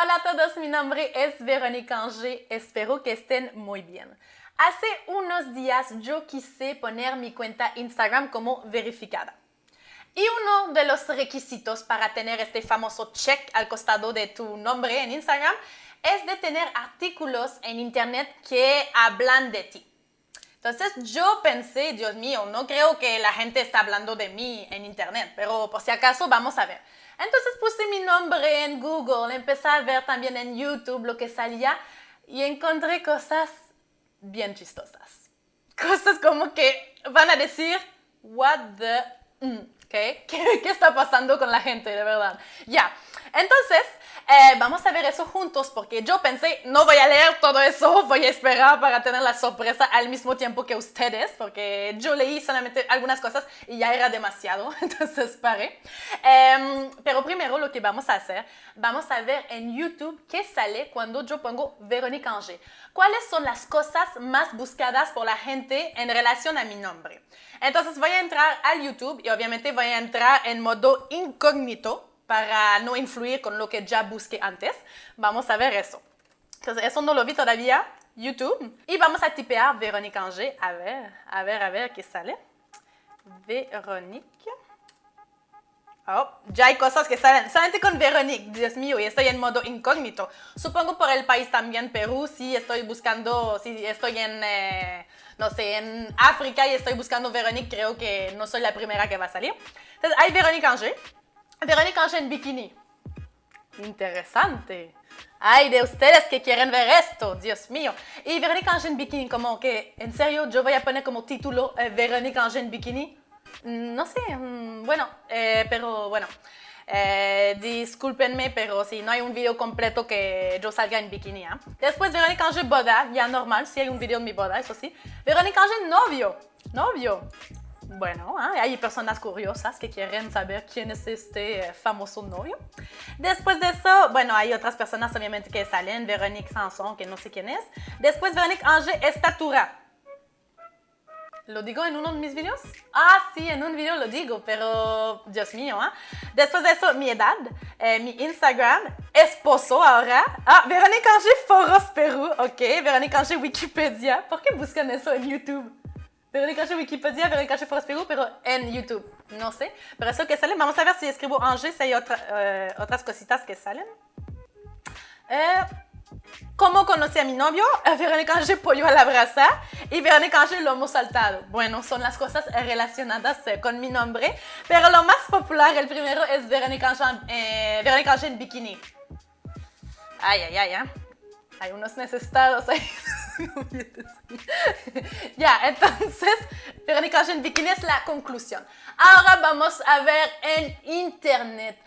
Hola a todos, mi nombre es Verónica Angé, espero que estén muy bien. Hace unos días yo quise poner mi cuenta Instagram como verificada. Y uno de los requisitos para tener este famoso check al costado de tu nombre en Instagram es de tener artículos en internet que hablan de ti. Entonces yo pensé, Dios mío, no creo que la gente está hablando de mí en internet, pero por si acaso vamos a ver. Entonces puse mi nombre en Google, empecé a ver también en YouTube lo que salía y encontré cosas bien chistosas. Cosas como que van a decir, what the... ¿Qué está pasando con la gente, de verdad? Ya, entonces vamos a ver eso juntos porque yo pensé, no voy a leer todo eso, voy a esperar para tener la sorpresa al mismo tiempo que ustedes, porque yo leí solamente algunas cosas y ya era demasiado, entonces paré. Pero primero lo que vamos a hacer, vamos a ver en YouTube qué sale cuando yo pongo Verónica Angé. ¿Cuáles son las cosas más buscadas por la gente en relación a mi nombre? Entonces voy a entrar al YouTube y obviamente voy a entrar en modo incógnito para no influir con lo que ya busqué antes. Vamos a ver eso. Entonces eso no lo vi todavía, YouTube. Y vamos a tipear Verónica Angé. A ver qué sale. Verónica. Oh, ya hay cosas que salen solamente con Veronique, Dios mío, y estoy en modo incógnito. Supongo por el país también, Perú, si estoy buscando, si estoy en, no sé, en África y estoy buscando Veronique, creo que no soy la primera que va a salir. Entonces, hay Verónica Angé en bikini. Interesante. Ay, de ustedes que quieren ver esto, Dios mío. Y Verónica Angé en bikini, como que, en serio, yo voy a poner como título Verónica Angé en bikini. No sé, bueno, pero bueno, discúlpenme, pero si no hay un video completo que yo salga en bikini, ¿eh? Después Verónica Angé boda, ya normal, si hay un video en mi boda, eso sí. Verónica Angé novio. Bueno, hay personas curiosas que quieren saber quién es este famoso novio. Después de eso, bueno, hay otras personas obviamente que salen, Véronique Sanson, que no sé quién es. Después Verónica Angé estatura. ¿Lo digo en uno de mis videos? Ah, sí, en un video lo digo, pero Dios mío, ¿eh? Después de eso, mi edad, mi Instagram, esposo ahora. Ah, Verónica Angé Foros Perú, ok. Verónica Angé Wikipedia. ¿Por qué buscan eso en YouTube? Verónica Angé Wikipedia, Verónica Angé Foros Perú, pero en YouTube. No sé, pero eso que sale, vamos a ver si escribo Angé, si hay otras cositas que salen. ¿Cómo conocí a mi novio? Verónica Angé pollo a la brasa y Verónica Angé lomo saltado. Bueno, son las cosas relacionadas con mi nombre, pero lo más popular, el primero, es Verónica Angé en bikini. Ay. Hay unos necesitados ahí. Ya, entonces, Verónica Angé en bikini es la conclusión. Ahora vamos a ver en internet,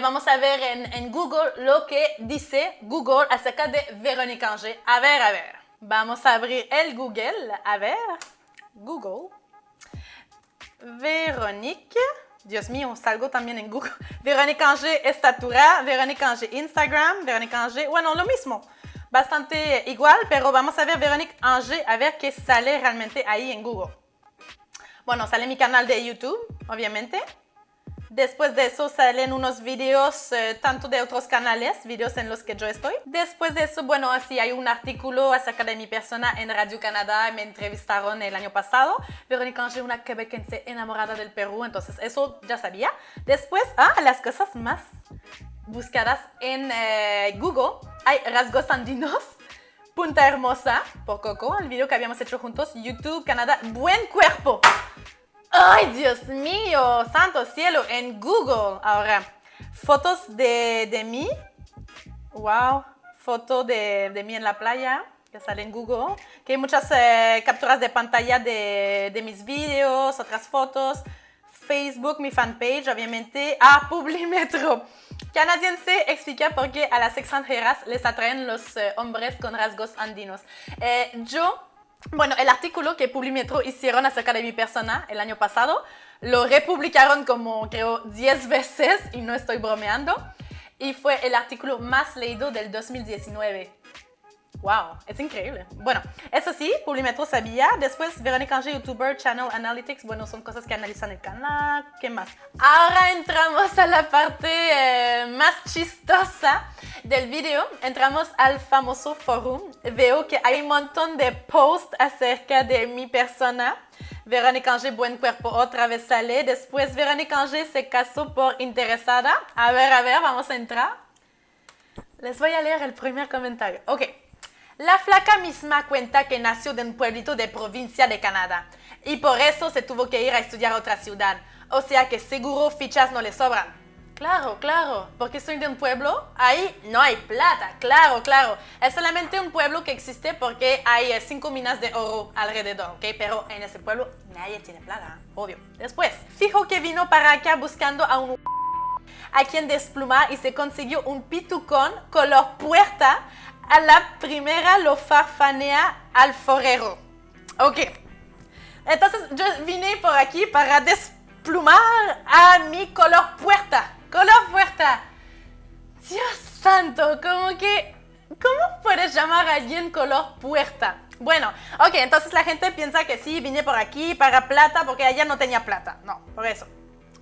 vamos a ver en Google lo que dice Google acerca de Verónica Angé. A ver, vamos a abrir el Google, a ver, Google, Verónica, Dios mío, salgo también en Google, Verónica Angé estatura, Verónica Angé Instagram, Verónica Angé, bueno, lo mismo. Bastante igual, pero vamos a ver Verónica Angé, a ver qué sale realmente ahí en Google. Bueno, sale mi canal de YouTube, obviamente. Después de eso salen unos videos, tanto de otros canales, videos en los que yo estoy. Después de eso, bueno, así hay un artículo acerca de mi persona en Radio Canadá, me entrevistaron el año pasado. Verónica Angé, una quebequense enamorada del Perú, entonces eso ya sabía. Después, las cosas más buscadas en Google, hay rasgos andinos, Punta Hermosa, por Coco, el video que habíamos hecho juntos, YouTube, Canadá, buen cuerpo. ¡Ay, Dios mío! ¡Santo cielo! En Google, ahora, fotos de mí. ¡Wow! Foto de mí en la playa, que sale en Google. Que hay muchas capturas de pantalla de mis videos, otras fotos. Facebook, mi fanpage, obviamente. Publimetro. Canadiense explica por qué a las extranjeras les atraen los hombres con rasgos andinos. Bueno, el artículo que Publimetro hicieron acerca de mi persona el año pasado, lo republicaron como, creo, 10 veces, y no estoy bromeando, y fue el artículo más leído del 2019. Wow, es increíble. Bueno, eso sí, Publimetro sabía. Después, Verónica Angé, YouTuber, Channel Analytics. Bueno, son cosas que analizan el canal. ¿Qué más? Ahora entramos a la parte más chistosa del video. Entramos al famoso forum. Veo que hay un montón de posts acerca de mi persona. Verónica Angé, buen cuerpo, otra vez sale. Después, Verónica Angé se casó por interesada. A ver, vamos a entrar. Les voy a leer el primer comentario. Ok. La flaca misma cuenta que nació de un pueblito de provincia de Canadá y por eso se tuvo que ir a estudiar a otra ciudad. O sea que seguro fichas no le sobran. Claro, porque soy de un pueblo, ahí no hay plata, claro. Es solamente un pueblo que existe porque hay 5 minas de oro alrededor, ¿ok? Pero en ese pueblo nadie tiene plata, obvio. Después, fijo que vino para acá buscando a quien desplumar y se consiguió un pitucón color puerta. A la primera lo farfanea al forero. Ok. Entonces yo vine por aquí para desplumar a mi color puerta. Dios santo, ¿cómo puedes llamar a alguien color puerta? Bueno, ok, entonces la gente piensa que sí, vine por aquí para plata porque allá no tenía plata. No, por eso.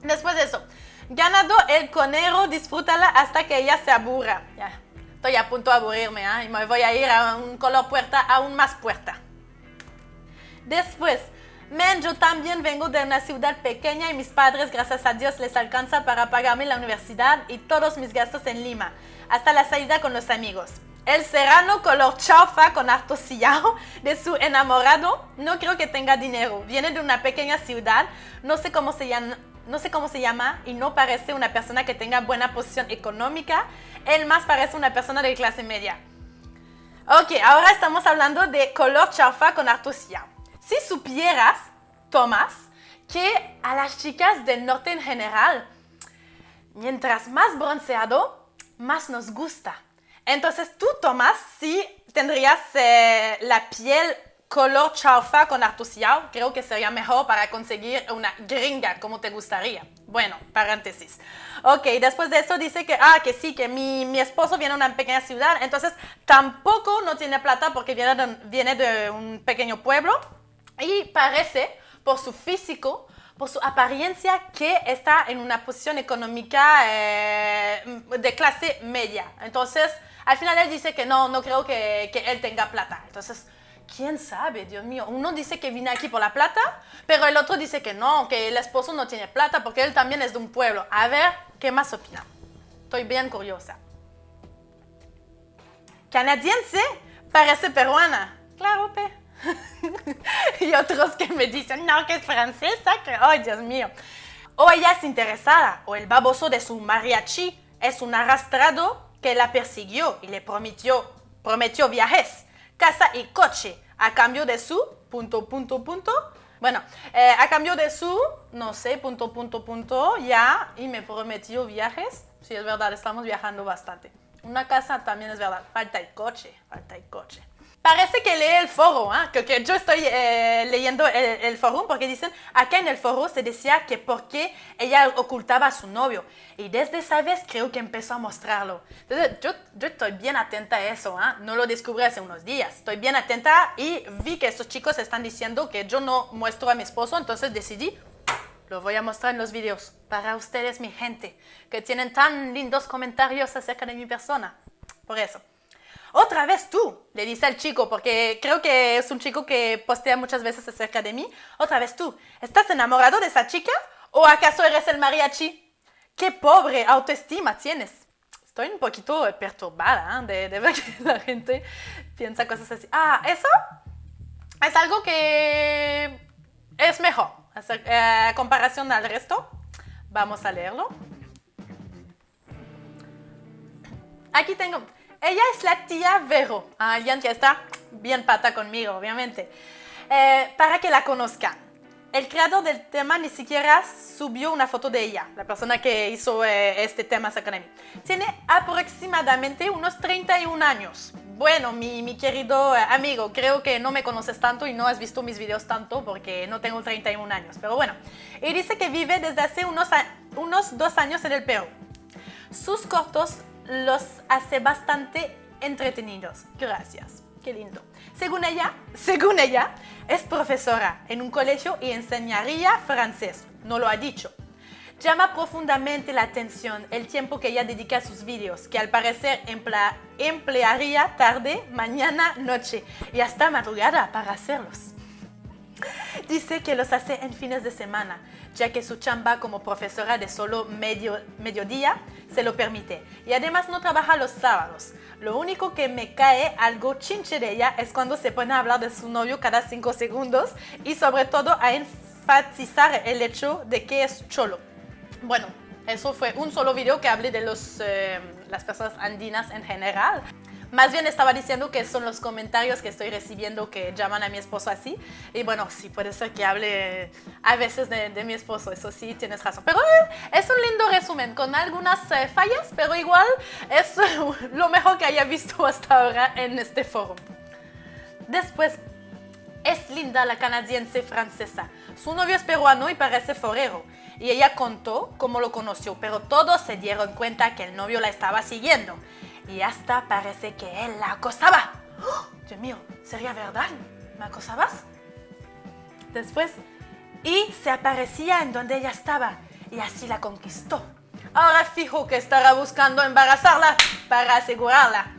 Después de eso, ganado el conero, disfrútala hasta que ella se aburra. Ya. Estoy a punto de aburrirme, ¿eh? Y me voy a ir a un color puerta aún más puerta. Después, yo también vengo de una ciudad pequeña y mis padres, gracias a Dios, les alcanza para pagarme la universidad y todos mis gastos en Lima, hasta la salida con los amigos. El serrano color chaufa con harto sillao de su enamorado, no creo que tenga dinero. Viene de una pequeña ciudad, no sé cómo se llama y no parece una persona que tenga buena posición económica. Él más parece una persona de clase media. Ok, ahora estamos hablando de color chaufa con harto sillao. Si supieras, Tomás, que a las chicas del norte en general, mientras más bronceado, más nos gusta. Entonces tú, Tomás, sí tendrías la piel color chaufa con harto sillao, creo que sería mejor para conseguir una gringa como te gustaría. Bueno, paréntesis. Ok, después de eso dice que sí, que mi esposo viene de una pequeña ciudad, entonces tampoco no tiene plata porque viene de un pequeño pueblo y parece, por su físico, por su apariencia, que está en una posición económica de clase media. Entonces, al final él dice que no creo que él tenga plata. Entonces, ¿quién sabe? Dios mío. Uno dice que vine aquí por la plata, pero el otro dice que no, que el esposo no tiene plata porque él también es de un pueblo. A ver, ¿qué más opina? Estoy bien curiosa. Canadiense, parece peruana. Claro, y otros que me dicen, no, que es francesa, que, ay, Dios mío. O ella es interesada, o el baboso de su mariachi es un arrastrado que la persiguió y le prometió viajes, casa y coche, a cambio de su, bueno, a cambio de su, no sé, ya, y me prometió viajes. Sí, es verdad, estamos viajando bastante. Una casa también es verdad, falta el coche. Parece que lee el foro, que yo estoy leyendo el foro porque dicen, acá en el foro se decía que por qué ella ocultaba a su novio. Y desde esa vez creo que empezó a mostrarlo. Entonces yo estoy bien atenta a eso, no lo descubrí hace unos días. Estoy bien atenta y vi que estos chicos están diciendo que yo no muestro a mi esposo, entonces decidí, lo voy a mostrar en los videos. Para ustedes, mi gente, que tienen tan lindos comentarios acerca de mi persona. Por eso. Otra vez tú, le dice al chico, porque creo que es un chico que postea muchas veces acerca de mí. Otra vez tú, ¿estás enamorado de esa chica? ¿O acaso eres el mariachi? ¡Qué pobre autoestima tienes! Estoy un poquito perturbada de ver que la gente piensa cosas así. Eso es algo que es mejor. A comparación al resto, vamos a leerlo. Aquí tengo... Ella es la tía Vero, alguien que está bien pata conmigo, obviamente, para que la conozcan. El creador del tema ni siquiera subió una foto de ella, la persona que hizo este tema acerca de mí. Tiene aproximadamente unos 31 años. Bueno, mi querido amigo, creo que no me conoces tanto y no has visto mis videos tanto porque no tengo 31 años, pero bueno. Y dice que vive desde hace unos 2 años en el Perú. Sus cortos los hace bastante entretenidos. Gracias. Qué lindo. Según ella, es profesora en un colegio y enseñaría francés. No lo ha dicho. Llama profundamente la atención el tiempo que ella dedica a sus vídeos, que al parecer emplearía tarde, mañana, noche y hasta madrugada para hacerlos. Dice que los hace en fines de semana, ya que su chamba como profesora de solo mediodía se lo permite. Y además no trabaja los sábados. Lo único que me cae algo chinche de ella es cuando se pone a hablar de su novio cada 5 segundos y sobre todo a enfatizar el hecho de que es cholo. Bueno, eso fue un solo video que hablé de las personas andinas en general. Más bien estaba diciendo que son los comentarios que estoy recibiendo que llaman a mi esposo así. Y bueno, sí, puede ser que hable a veces de mi esposo, eso sí, tienes razón. Pero es un lindo resumen, con algunas fallas, pero igual es lo mejor que haya visto hasta ahora en este foro. Después, es linda la canadiense francesa. Su novio es peruano y parece forero. Y ella contó cómo lo conoció, pero todos se dieron cuenta que el novio la estaba siguiendo. Y hasta parece que él la acosaba. ¡Oh, Dios mío! ¿Sería verdad? ¿Me acosabas? Después, y se aparecía en donde ella estaba y así la conquistó. Ahora fijo que estará buscando embarazarla para asegurarla.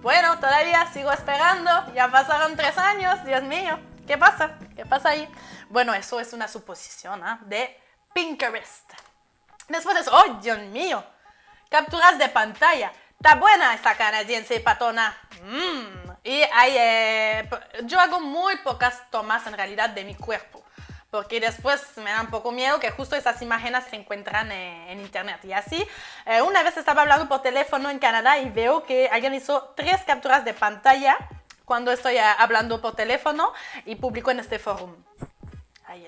Bueno, todavía sigo esperando. Ya pasaron 3 años, Dios mío. ¿Qué pasa? ¿Qué pasa ahí? Bueno, eso es una suposición de Pinterest. Después de eso, ¡oh, Dios mío! Capturas de pantalla. Está buena esta canadiense patona. Y yo hago muy pocas tomas en realidad de mi cuerpo. Porque después me da un poco miedo que justo esas imágenes se encuentran en internet. Y así, una vez estaba hablando por teléfono en Canadá y veo que alguien hizo 3 capturas de pantalla cuando estoy hablando por teléfono y publico en este foro. Ay.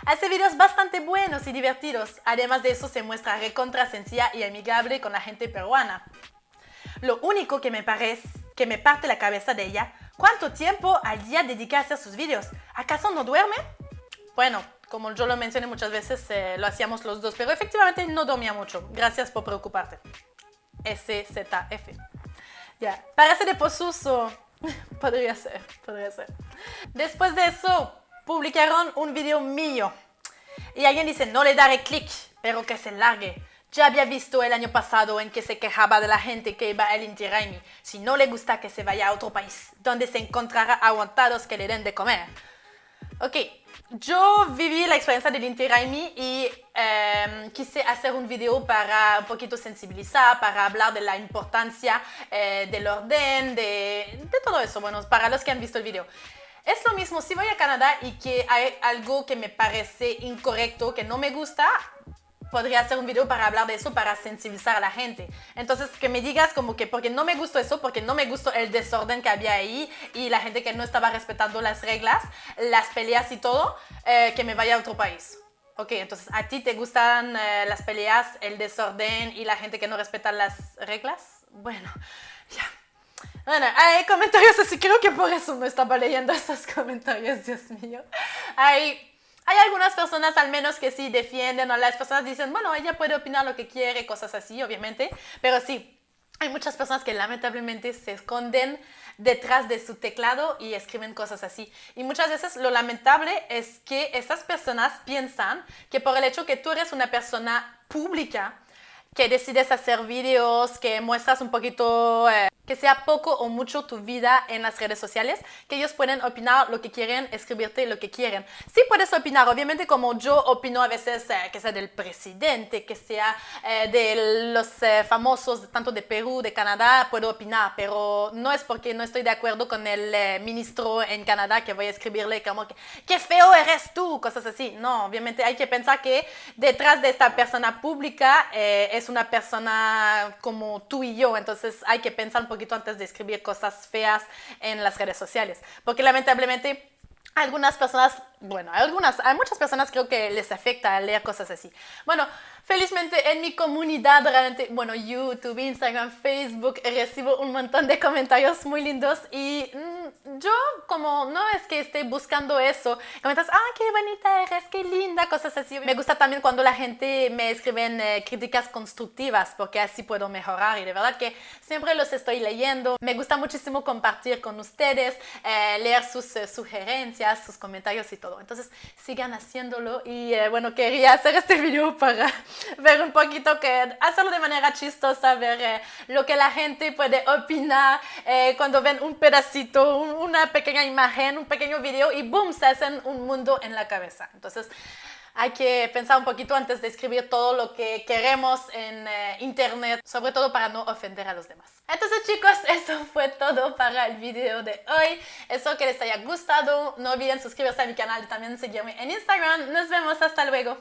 Hace videos bastante buenos y divertidos. Además de eso, se muestra recontra sencilla y amigable con la gente peruana. Lo único que me parte la cabeza de ella, ¿cuánto tiempo al día dedica a hacer sus videos? ¿Acaso no duerme? Bueno, como yo lo mencioné muchas veces, lo hacíamos los dos, pero efectivamente no dormía mucho. Gracias por preocuparte. SZF. Ya, parece de posuso. Podría ser. Después de eso, publicaron un video mío. Y alguien dice, no le daré clic, pero que se largue. Ya había visto el año pasado en que se quejaba de la gente que iba al Inti Raymi. Si no le gusta, que se vaya a otro país, donde se encontrará aguantados que le den de comer. Ok, yo viví la experiencia del Inti Raymi y quise hacer un video para un poquito sensibilizar, para hablar de la importancia del orden, de todo eso. Bueno, para los que han visto el video. Es lo mismo, si voy a Canadá y que hay algo que me parece incorrecto, que no me gusta, podría hacer un video para hablar de eso, para sensibilizar a la gente. Entonces, que me digas como que porque no me gustó eso, porque no me gustó el desorden que había ahí y la gente que no estaba respetando las reglas, las peleas y todo, que me vaya a otro país. Ok, entonces, ¿a ti te gustan las peleas, el desorden y la gente que no respeta las reglas? Bueno, ya. Bueno, hay comentarios así, creo que por eso no estaba leyendo estos comentarios, Dios mío. Hay algunas personas al menos que sí defienden, o las personas dicen, bueno, ella puede opinar lo que quiere, cosas así, obviamente, pero sí, hay muchas personas que lamentablemente se esconden detrás de su teclado y escriben cosas así. Y muchas veces lo lamentable es que esas personas piensan que por el hecho que tú eres una persona pública, que decides hacer videos, que muestras un poquito, que sea poco o mucho tu vida en las redes sociales, que ellos pueden opinar lo que quieren, escribirte lo que quieren. Sí puedes opinar, obviamente como yo opino a veces, que sea del presidente, que sea de los famosos, tanto de Perú, de Canadá, puedo opinar, pero no es porque no estoy de acuerdo con el ministro en Canadá que voy a escribirle como que ¡qué feo eres tú! Cosas así. No, obviamente hay que pensar que detrás de esta persona pública es una persona como tú y yo, entonces hay que pensar un poquito antes de escribir cosas feas en las redes sociales, porque lamentablemente algunas personas Bueno, hay muchas personas creo que les afecta leer cosas así. Bueno, felizmente en mi comunidad realmente, bueno, YouTube, Instagram, Facebook, recibo un montón de comentarios muy lindos y yo como no es que esté buscando eso, comentas, qué bonita eres, qué linda, cosas así. Me gusta también cuando la gente me escribe críticas constructivas porque así puedo mejorar y de verdad que siempre los estoy leyendo. Me gusta muchísimo compartir con ustedes, leer sus sugerencias, sus comentarios y todo. Entonces sigan haciéndolo y bueno, quería hacer este video para ver un poquito, hacerlo de manera chistosa, ver lo que la gente puede opinar cuando ven un pedacito, una pequeña imagen, un pequeño video y boom, se hacen un mundo en la cabeza. Entonces hay que pensar un poquito antes de escribir todo lo que queremos en internet, sobre todo para no ofender a los demás. Entonces chicos, eso fue todo para el video de hoy. Espero que les haya gustado. No olviden suscribirse a mi canal y también seguirme en Instagram. Nos vemos, hasta luego.